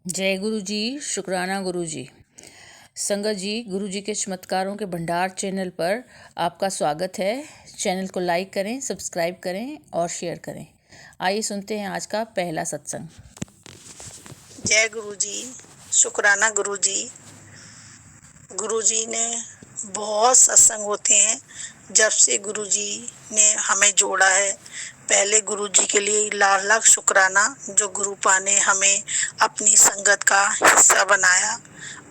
जय गुरु जी। शुक्राना गुरु जी। संगत जी, गुरु जी के चमत्कारों के भंडार चैनल पर आपका स्वागत है। चैनल को लाइक करें, सब्सक्राइब करें और शेयर करें। आइए सुनते हैं आज का पहला सत्संग। जय गुरु जी। शुक्राना गुरु जी। गुरु जी ने बहुत सत्संग होते हैं जब से गुरु जी ने हमें जोड़ा है। पहले गुरु जी के लिए लाख लाख शुक्राना जो गुरुपा ने हमें अपनी संगत का हिस्सा बनाया।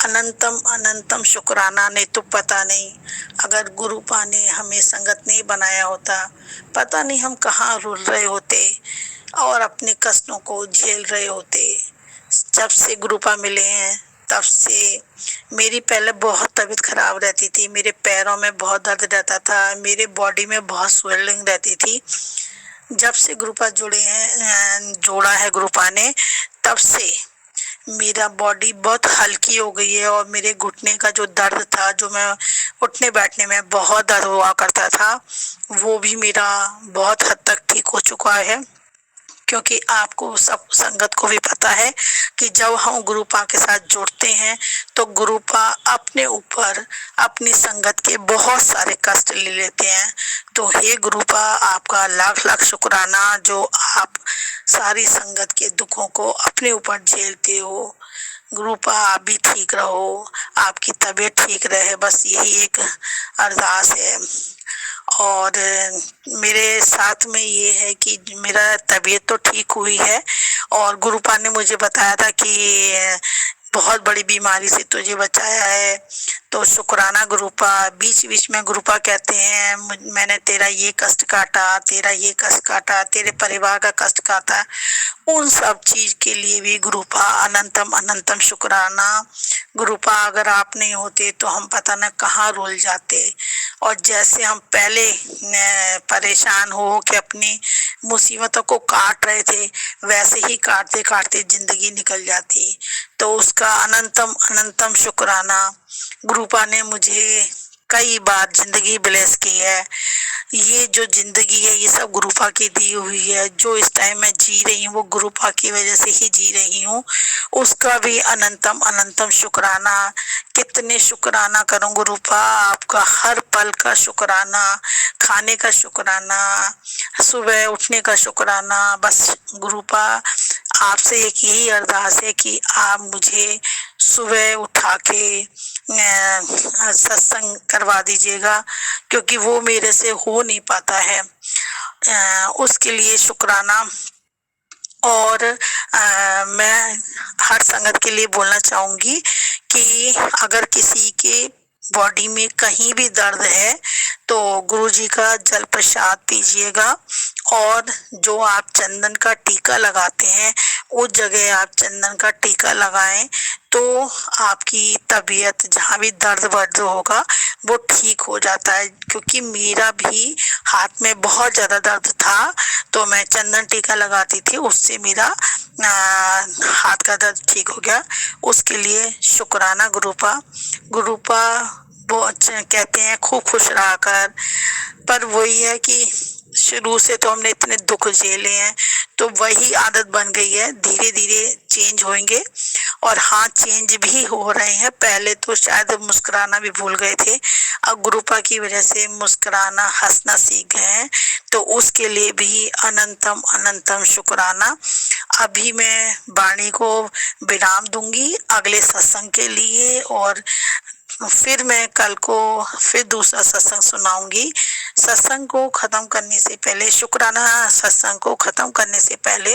अनंतम अनंतम शुक्राना। नहीं तो पता नहीं, अगर गुरुपा ने हमें संगत नहीं बनाया होता, पता नहीं हम कहाँ रुल रहे होते और अपने कष्टों को झेल रहे होते। जब से गुरुपा मिले हैं तब से मेरी पहले बहुत तबीयत खराब रहती थी। मेरे पैरों में बहुत दर्द रहता था, मेरे बॉडी में बहुत स्वेलिंग रहती थी। जब से ग्रुपा जोड़ा है ग्रुपा ने, तब से मेरा बॉडी बहुत हल्की हो गई है और मेरे घुटने का जो दर्द था, जो मैं उठने बैठने में बहुत दर्द हुआ करता था, वो भी मेरा बहुत हद तक ठीक हो चुका है। क्योंकि आपको सब संगत को भी पता है कि जब हम गुरुपा के साथ जुड़ते हैं तो गुरुपा अपने ऊपर अपनी संगत के बहुत सारे कष्ट ले लेते हैं। तो हे गुरुपा, आपका लाख लाख शुक्राना जो आप सारी संगत के दुखों को अपने ऊपर झेलते हो। गुरुपा आप भी ठीक रहो, आपकी तबीयत ठीक रहे, बस यही एक अरदास है। और मेरे साथ में ये है कि मेरा तबीयत तो ठीक हुई है और गुरुपा ने मुझे बताया था कि बहुत बड़ी बीमारी से तुझे बचाया है। तो शुक्राना गुरुपा। बीच बीच में गुरुपा कहते हैं मैंने तेरा ये कष्ट काटा, तेरा ये कष्ट काटा, तेरे परिवार का कष्ट काटा। उन सब चीज के लिए भी गुरुपा अनंतम अनंतम शुक्राना। गुरुपा अगर आप नहीं होते तो हम पता न कहाँ रुल जाते। और जैसे हम पहले परेशान हो के अपनी मुसीबतों को काट रहे थे, वैसे ही काटते काटते जिंदगी निकल जाती। तो उसका अनंतम अनंतम शुक्राना। गुरुपा ने मुझे कई बार जिंदगी ब्लेस की है। ये जो जिंदगी है ये सब गुरुपा की दी हुई है। जो इस टाइम मैं जी रही हूँ वो गुरुपा की वजह से ही जी रही हूँ। उसका भी अनंतम अनंतम शुक्राना। कितने शुक्राना करूं गुरुपा, आपका हर पल का शुक्राना, खाने का शुक्राना, सुबह उठने का शुक्राना। बस गुरुपा आपसे एक यही अरदास है कि आप मुझे सुबह उठा के सत्संग करवा दीजिएगा, क्योंकि वो मेरे से हो नहीं पाता है। उसके लिए शुक्राना। और मैं हर संगत के लिए बोलना चाहूंगी कि अगर किसी के बॉडी में कहीं भी दर्द है तो गुरुजी का जल प्रसाद पीजिएगा। और जो आप चंदन का टीका लगाते हैं उस जगह आप चंदन का टीका लगाएं तो आपकी तबीयत, जहाँ भी दर्द वर्द होगा वो ठीक हो जाता है। क्योंकि मेरा भी हाथ में बहुत ज्यादा दर्द था, तो मैं चंदन टीका लगाती थी, उससे मेरा हाथ का दर्द ठीक हो गया। उसके लिए शुक्राना गुरुपा। गुरुपा वो कहते हैं खूब खुश रहा कर, पर वही है कि शुरू से तो हमने इतने दुख झेले हैं तो वही आदत बन गई है। धीरे धीरे चेंज होंगे और हाँ, चेंज भी हो रहे हैं। पहले तो शायद मुस्कुराना भी भूल गए थे, अब गुरुपा की वजह से मुस्कुराना, हंसना सीख गए हैं। तो उसके लिए भी अनंतम अनंतम शुक्राना। अभी मैं वाणी को विराम दूंगी अगले सत्संग के लिए, और फिर मैं कल को फिर दूसरा सत्संग सुनाऊंगी। सत्संग को खत्म करने से पहले, शुक्राना सत्संग को खत्म करने से पहले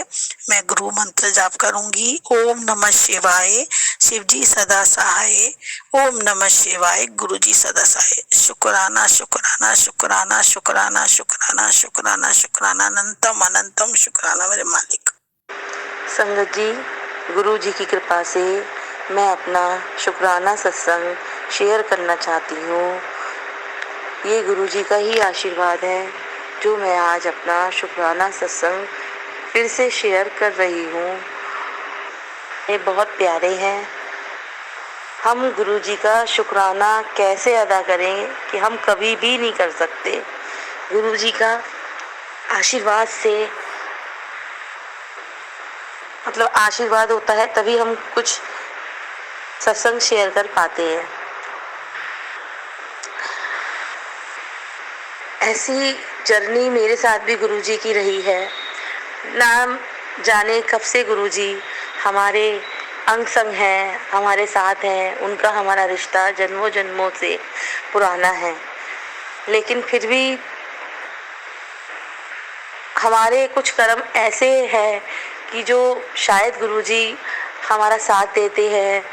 मैं गुरु मंत्र जाप करूंगी। ओम नमः शिवाय, शिव जी सदा सहाय। ओम नमः शिवाय, गुरु जी सदा सहाय। शुक्राना शुक्राना शुक्राना शुक्राना शुक्राना शुक्राना शुक्राना, अनंतम अनंतम शुक्राना मेरे मालिक। संगत जी, गुरु जी की कृपा से मैं अपना शुक्राना सत्संग शेयर करना चाहती हूँ। ये गुरु जी का ही आशीर्वाद है जो मैं आज अपना शुक्राना सत्संग फिर से शेयर कर रही हूँ। ये बहुत प्यारे हैं। हम गुरु जी का शुक्राना कैसे अदा करें कि हम कभी भी नहीं कर सकते। गुरु जी का आशीर्वाद से मतलब आशीर्वाद होता है, तभी हम कुछ सत्संग शेयर कर पाते हैं। ऐसी जर्नी मेरे साथ भी गुरुजी की रही है। नाम जाने कब से गुरुजी हमारे अंग संग हैं, हमारे साथ हैं। उनका हमारा रिश्ता जन्मों जन्मों से पुराना है, लेकिन फिर भी हमारे कुछ कर्म ऐसे हैं कि जो शायद गुरुजी हमारा साथ देते हैं।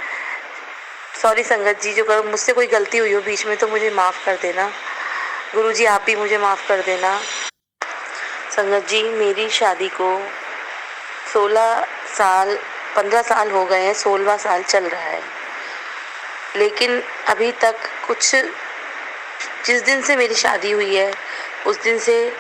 सॉरी संगत जी, जो मुझसे कोई गलती हुई हो बीच में तो मुझे माफ़ कर देना। गुरुजी आप भी मुझे माफ़ कर देना। संगत जी, मेरी शादी को 15 साल हो गए हैं, 16वां साल चल रहा है, लेकिन अभी तक कुछ, जिस दिन से मेरी शादी हुई है उस दिन से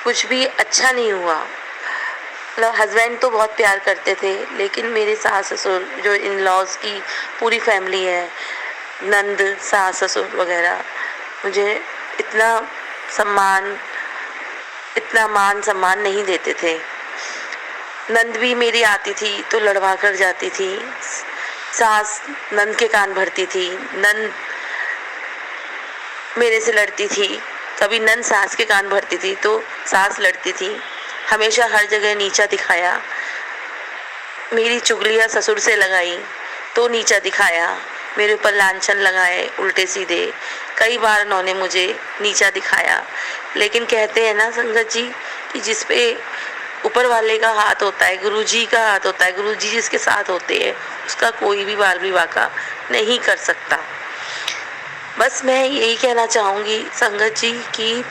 कुछ भी अच्छा नहीं हुआ। मतलब हस्बैंड तो बहुत प्यार करते थे, लेकिन मेरे सास ससुर, जो इन लॉज की पूरी फैमिली है, नंद, सास ससुर वगैरह, मुझे इतना मान सम्मान नहीं देते थे। नंद भी मेरी आती थी तो लड़वा कर जाती थी, सास नंद के कान भरती थी, नंद मेरे से लड़ती थी, कभी नंद सास के कान भरती थी तो सास लड़ती थी। हमेशा हर जगह नीचा दिखाया। मेरी चुगलियाँ ससुर से लगाई तो नीचा दिखाया, मेरे ऊपर लांछन लगाए उल्टे सीधे। कई बार उन्होंने मुझे नीचा दिखाया, लेकिन कहते हैं ना संगत जी कि जिस पे ऊपर वाले का हाथ होता है, गुरुजी का हाथ होता है, गुरुजी जिसके साथ होते हैं, उसका कोई भी बाल विवाह नहीं कर सकता। बस मैं यही कहना चाहूँगी संगत जी कि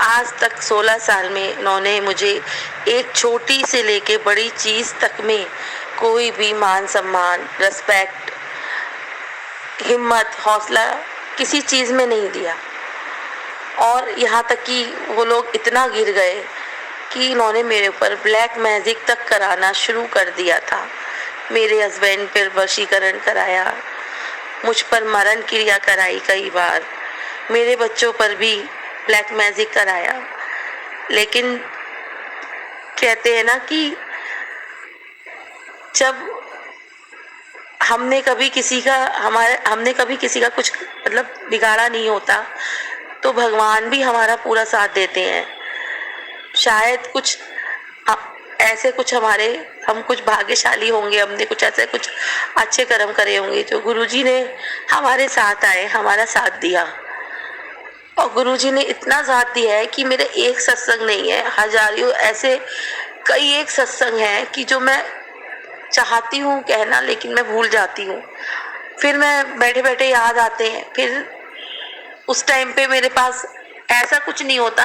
आज तक 16 साल में उन्होंने मुझे एक छोटी से लेके बड़ी चीज़ तक में कोई भी मान सम्मान, रिस्पेक्ट, हिम्मत, हौसला किसी चीज़ में नहीं दिया। और यहाँ तक कि वो लोग इतना गिर गए कि इन्होंने मेरे ऊपर ब्लैक मैजिक तक कराना शुरू कर दिया था। मेरे हस्बैंड पर वशीकरण कराया, मुझ पर मरण क्रिया कराई, कई बार मेरे बच्चों पर भी ब्लैक मैजिक कराया। लेकिन कहते हैं ना कि जब हमने कभी किसी का कुछ मतलब बिगाड़ा नहीं होता, तो भगवान भी हमारा पूरा साथ देते हैं। शायद कुछ ऐसे कुछ हम कुछ भाग्यशाली होंगे, हमने कुछ ऐसे कुछ अच्छे कर्म करे होंगे जो गुरुजी ने हमारे साथ आए, हमारा साथ दिया। और गुरुजी ने इतना साथ दिया है कि मेरे एक सत्संग नहीं है, हजारों ऐसे कई एक सत्संग हैं कि जो मैं चाहती हूँ कहना, लेकिन मैं भूल जाती हूँ। फिर मैं बैठे बैठे याद आते हैं, फिर उस टाइम पे मेरे पास ऐसा कुछ नहीं होता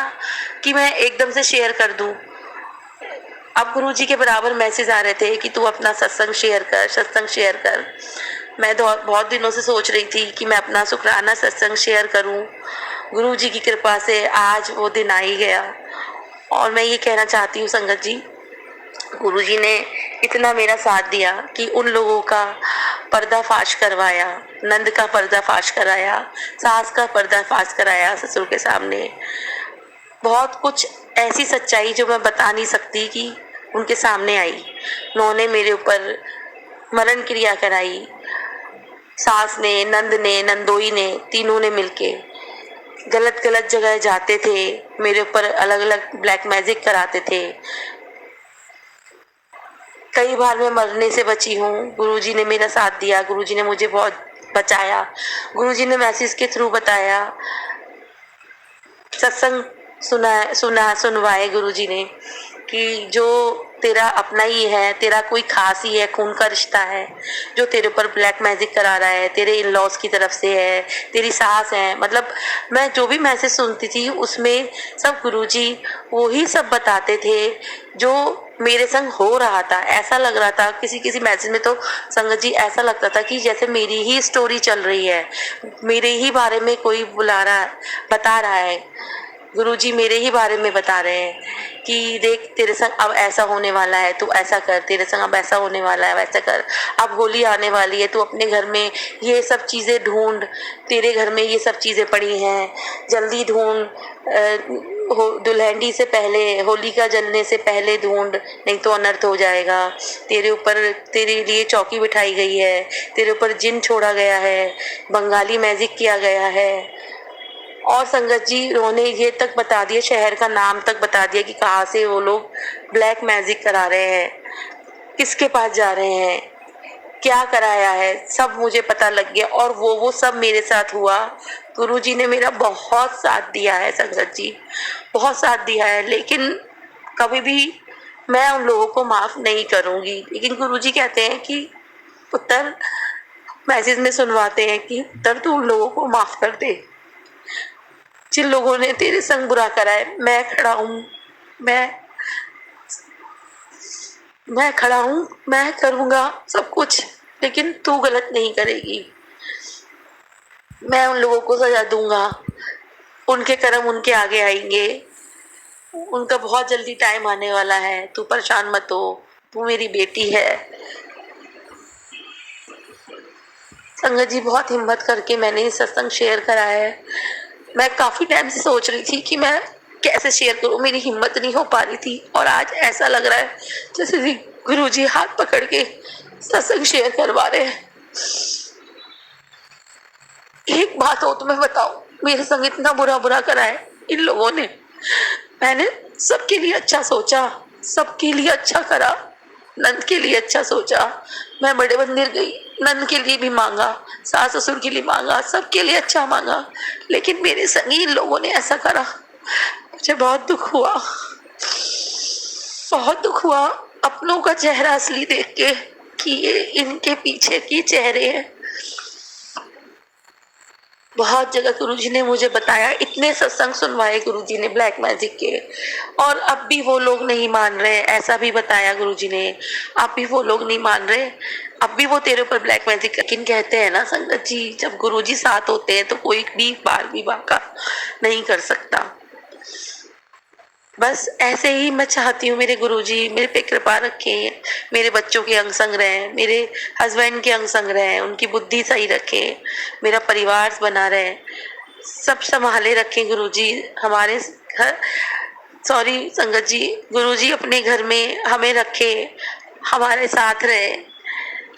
कि मैं एकदम से शेयर कर दूं। अब गुरुजी के बराबर मैसेज आ रहे थे कि तू अपना सत्संग शेयर कर। मैं बहुत दिनों से सोच रही थी कि मैं अपना शुक्राना सत्संग शेयर करूं। गुरुजी की कृपा से आज वो दिन आ ही गया। और मैं ये कहना चाहती हूँ संगत जी, गुरुजी ने इतना मेरा साथ दिया कि उन लोगों का पर्दाफाश करवाया, नंद का पर्दाफाश कराया, सास का पर्दाफाश कराया ससुर के सामने। बहुत कुछ ऐसी सच्चाई जो मैं बता नहीं सकती कि उनके सामने आई। उन्होंने मेरे ऊपर मरण क्रिया कराई, सास ने, नंद ने, नंदोई ने, तीनों ने मिलके गलत जगह जाते थे, मेरे ऊपर अलग अलग ब्लैक मैजिक कराते थे। कई बार मैं मरने से बची हूँ, गुरुजी ने मेरा साथ दिया, गुरुजी ने मुझे बहुत बचाया। गुरुजी ने मैसेज के थ्रू बताया, सत्संग सुनवाए गुरुजी ने कि जो तेरा अपना ही है, तेरा कोई खास ही है, खून का रिश्ता है, जो तेरे ऊपर ब्लैक मैजिक करा रहा है, तेरे इन लॉज की तरफ से है, तेरी सास है। मतलब मैं जो भी मैसेज सुनती थी उसमें सब गुरुजी वो ही सब बताते थे जो मेरे संग हो रहा था। ऐसा लग रहा था किसी मैसेज में तो संगत जी ऐसा लगता था कि जैसे मेरी ही स्टोरी चल रही है, मेरे ही बारे में कोई बता रहा है। गुरुजी मेरे ही बारे में बता रहे हैं कि देख तेरे संग अब ऐसा होने वाला है, तू ऐसा कर, तेरे संग अब ऐसा होने वाला है, वैसा कर, अब होली आने वाली है, तू अपने घर में ये सब चीज़ें ढूंढ, तेरे घर में ये सब चीज़ें पड़ी हैं, जल्दी ढूंढ, दुल्हनडी से पहले, होलिका जलने से पहले ढूंढ, नहीं तो अनर्थ हो जाएगा। तेरे ऊपर, तेरे लिए चौकी बिठाई गई है, तेरे ऊपर जिन छोड़ा गया है, बंगाली मैजिक किया गया है। और संगत जी, उन्होंने ये तक बता दिया, शहर का नाम तक बता दिया कि कहाँ से वो लोग ब्लैक मैजिक करा रहे हैं, किसके पास जा रहे हैं, क्या कराया है, सब मुझे पता लग गया। और वो सब मेरे साथ हुआ। गुरुजी ने मेरा बहुत साथ दिया है संगत जी, बहुत साथ दिया है। लेकिन कभी भी मैं उन लोगों को माफ नहीं करूंगी। लेकिन गुरुजी कहते हैं कि पुत्र, मैसेज में सुनवाते हैं कि पुत्र तू उन लोगों को माफ कर दे जिन लोगों ने तेरे संग बुरा करा है। मैं खड़ा हूँ, मैं खड़ा हूँ, मैं करूँगा सब कुछ, लेकिन तू गलत नहीं करेगी। मैं उन लोगों को सजा दूंगा, उनके कर्म उनके आगे आएंगे, उनका बहुत जल्दी टाइम आने वाला है। तू परेशान मत हो, तू मेरी बेटी है। संगत जी, बहुत हिम्मत करके मैंने ये सत्संग शेयर करा है। मैं काफी टाइम से सोच रही थी कि मैं कैसे शेयर करूं, मेरी हिम्मत नहीं हो पा रही थी। और आज ऐसा लग रहा है जैसे गुरुजी हाथ पकड़ के सत्संग शेयर करवा रहे हैं। एक बात हो तो मैं बताऊं, मेरे संग इतना बुरा करा है इन लोगों ने। मैंने सबके लिए अच्छा सोचा, सबके लिए अच्छा करा, नंद के लिए अच्छा सोचा। मैं बड़े मंदिर गई, नंद के लिए भी मांगा, सास ससुर के लिए मांगा, सबके लिए अच्छा मांगा। लेकिन मेरे संग इन लोगों ने ऐसा करा, मुझे बहुत दुख हुआ, बहुत दुख हुआ अपनों का चेहरा असली देख के कि ये इनके पीछे की चेहरे हैं। बहुत जगह गुरुजी ने मुझे बताया, इतने सत्संग सुनवाए गुरुजी ने ब्लैक मैजिक के, और अब भी वो लोग नहीं मान रहे। ऐसा भी बताया गुरुजी ने, अब भी वो लोग नहीं मान रहे, अब भी वो तेरे ऊपर ब्लैक मैजिक। लेकिन कहते हैं ना संगत जी, जब गुरुजी साथ होते हैं तो कोई भी बाल भी बांका नहीं कर सकता। बस ऐसे ही मैं चाहती हूँ मेरे गुरुजी मेरे पे कृपा रखें, मेरे बच्चों के अंग संग रहें, मेरे हस्बैंड के अंग संग रहें, उनकी बुद्धि सही रखें, मेरा परिवार बना रहे, सब संभाले रखें गुरुजी। हमारे घर, सॉरी संगत जी, गुरुजी अपने घर में हमें रखे, हमारे साथ रहे,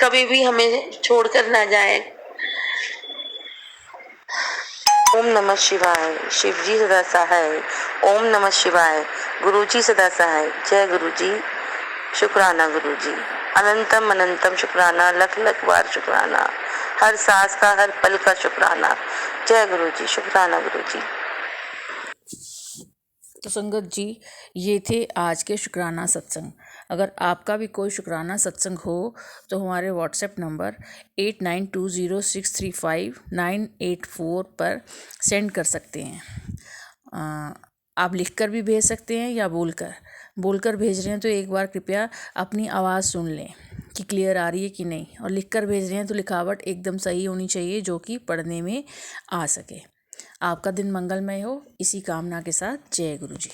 कभी भी हमें छोड़कर ना जाए। ओम नमः शिवाय। शिवजी सदा सहाय। ओम नमः शिवाय। गुरुजी सदा सहाय। जय गुरुजी। शुक्राना गुरुजी, अनंतम अनंतम शुक्राना, लख लख बार शुक्राना, हर सांस का, हर पल का शुक्राना। जय गुरुजी। शुक्राना गुरुजी। तो संगत जी, ये थे आज के शुक्राना सत्संग। अगर आपका भी कोई शुक्राना सत्संग हो तो हमारे व्हाट्सएप नंबर 8920635984 पर सेंड कर सकते हैं। आप लिखकर भी भेज सकते हैं या बोलकर भेज रहे हैं तो एक बार कृपया अपनी आवाज़ सुन लें कि क्लियर आ रही है कि नहीं, और लिखकर भेज रहे हैं तो लिखावट एकदम सही होनी चाहिए जो कि पढ़ने में आ सके। आपका दिन मंगलमय हो, इसी कामना के साथ जय गुरु जी।